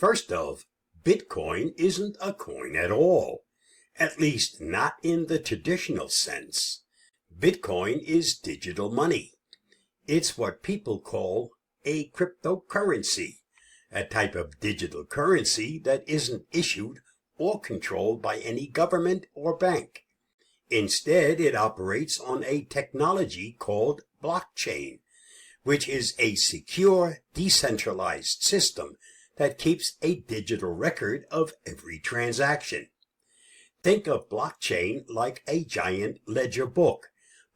First off, Bitcoin isn't a coin at all, at least not in the traditional sense. Bitcoin is digital money. It's what people call a cryptocurrency, a type of digital currency that isn't issued or controlled by any government or bank. Instead, it operates on a technology called blockchain, which is a secure, decentralized system that keeps a digital record of every transaction. Think of blockchain like a giant ledger book,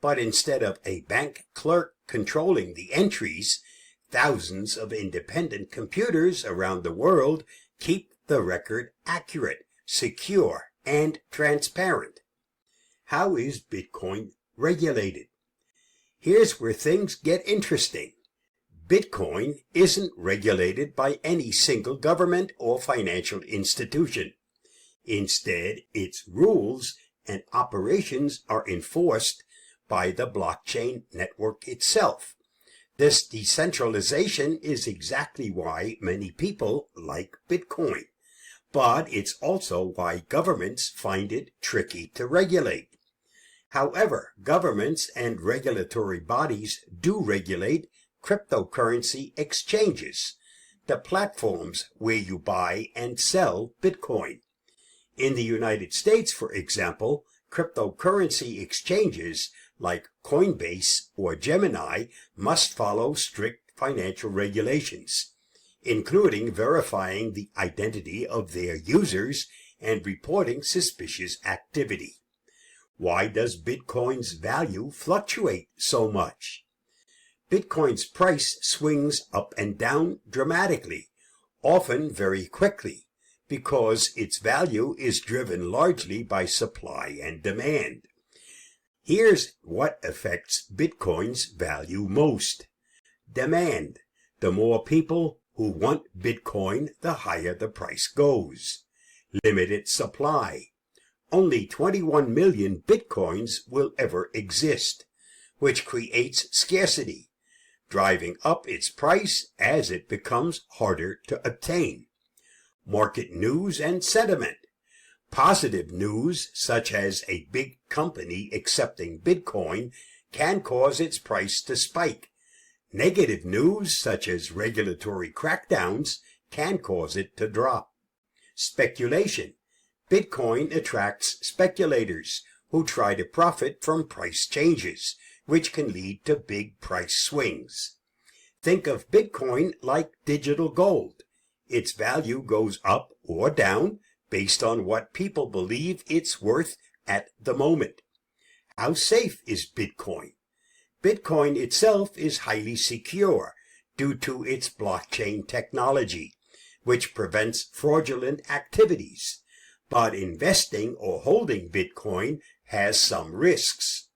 but instead of a bank clerk controlling the entries, thousands of independent computers around the world keep the record accurate, secure, and transparent. How is Bitcoin regulated? Here's where things get interesting. Bitcoin isn't regulated by any single government or financial institution. Instead, its rules and operations are enforced by the blockchain network itself. This decentralization is exactly why many people like Bitcoin, but it's also why governments find it tricky to regulate. However, governments and regulatory bodies do regulate cryptocurrency exchanges, the platforms where you buy and sell Bitcoin. In the United States, for example, cryptocurrency exchanges like Coinbase or Gemini must follow strict financial regulations, including verifying the identity of their users and reporting suspicious activity. Why does Bitcoin's value fluctuate so much? Bitcoin's price swings up and down dramatically, often very quickly, because its value is driven largely by supply and demand. Here's what affects Bitcoin's value most. Demand. The more people who want Bitcoin, the higher the price goes. Limited supply. Only 21 million Bitcoins will ever exist, which creates scarcity, driving up its price as it becomes harder to obtain. Market news and sentiment. Positive news, such as a big company accepting Bitcoin, can cause its price to spike. Negative news, such as regulatory crackdowns, can cause it to drop. Speculation. Bitcoin attracts speculators who try to profit from price changes, which can lead to big price swings. Think of Bitcoin like digital gold. Its value goes up or down based on what people believe it's worth at the moment. How safe is Bitcoin? Bitcoin itself is highly secure due to its blockchain technology, which prevents fraudulent activities. But investing or holding Bitcoin has some risks.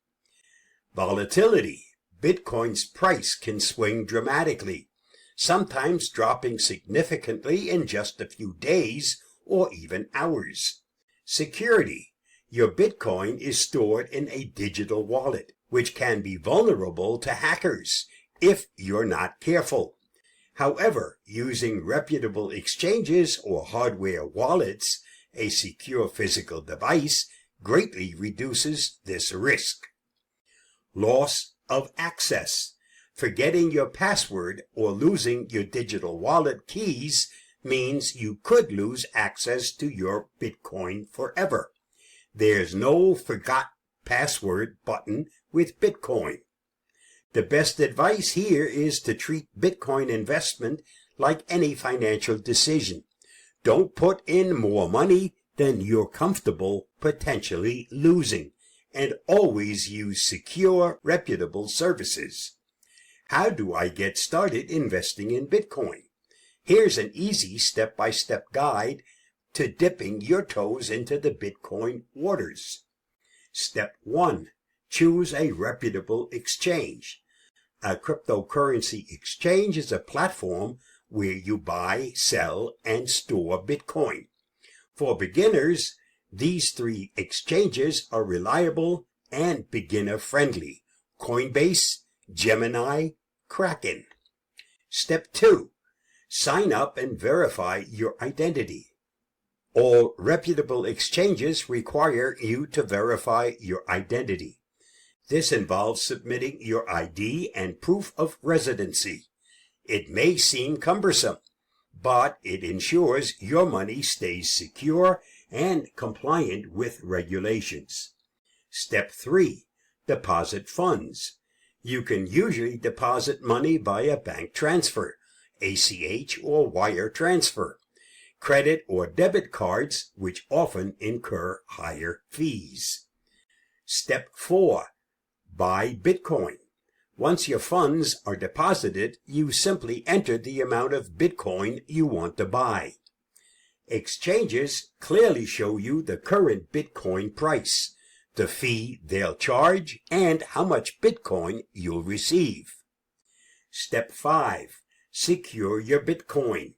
Volatility. Bitcoin's price can swing dramatically, sometimes dropping significantly in just a few days or even hours. Security. Your Bitcoin is stored in a digital wallet, which can be vulnerable to hackers if you're not careful. However, using reputable exchanges or hardware wallets, a secure physical device, greatly reduces this risk. Loss of access. Forgetting your password or losing your digital wallet keys means you could lose access to your Bitcoin forever. There's no forgot password button with Bitcoin. The best advice here is to treat Bitcoin investment like any financial decision. Don't put in more money than you're comfortable potentially losing, and always use secure, reputable services. How do I get started investing in Bitcoin? Here's an easy step-by-step guide to dipping your toes into the Bitcoin waters. Step 1. Choose a reputable exchange. A cryptocurrency exchange is a platform where you buy, sell, and store Bitcoin. For beginners, these 3 exchanges are reliable and beginner-friendly: Coinbase, Gemini, Kraken. Step 2. Sign up and verify your identity. All reputable exchanges require you to verify your identity. This involves submitting your ID and proof of residency. It may seem cumbersome, but it ensures your money stays secure and compliant with regulations. Step 3. Deposit funds. You can usually deposit money via bank transfer, ACH or wire transfer, credit or debit cards, which often incur higher fees. Step 4. Buy Bitcoin. Once your funds are deposited, you simply enter the amount of Bitcoin you want to buy. Exchanges clearly show you the current Bitcoin price, the fee they'll charge, and how much Bitcoin you'll receive. Step 5. Secure your Bitcoin.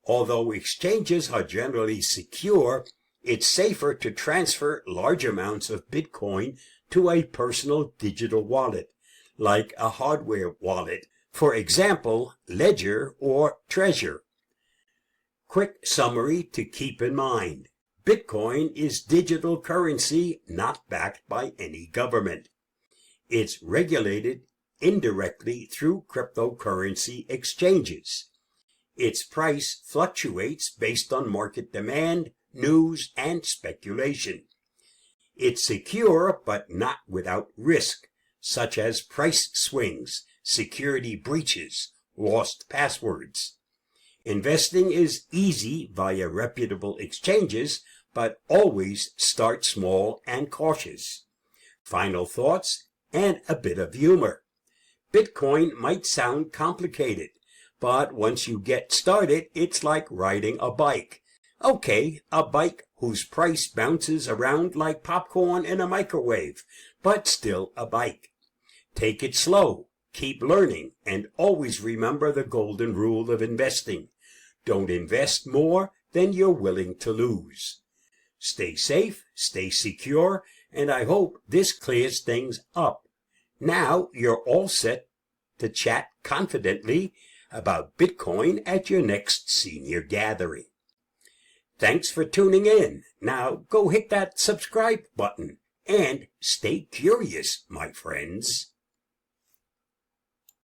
Although exchanges are generally secure, it's safer to transfer large amounts of Bitcoin to a personal digital wallet, like a hardware wallet, for example, Ledger or Trezor. Quick summary to keep in mind. Bitcoin is digital currency not backed by any government. It's regulated indirectly through cryptocurrency exchanges. Its price fluctuates based on market demand, news, and speculation. It's secure but not without risk, such as price swings, security breaches, lost passwords. Investing is easy via reputable exchanges, but always start small and cautious. Final thoughts and a bit of humor. Bitcoin might sound complicated, but once you get started, it's like riding a bike. Okay, a bike whose price bounces around like popcorn in a microwave, but still a bike. Take it slow, keep learning, and always remember the golden rule of investing. Don't invest more than you're willing to lose. Stay safe, stay secure, and I hope this clears things up. Now you're all set to chat confidently about Bitcoin at your next senior gathering. Thanks for tuning in. Now go hit that subscribe button and stay curious, my friends.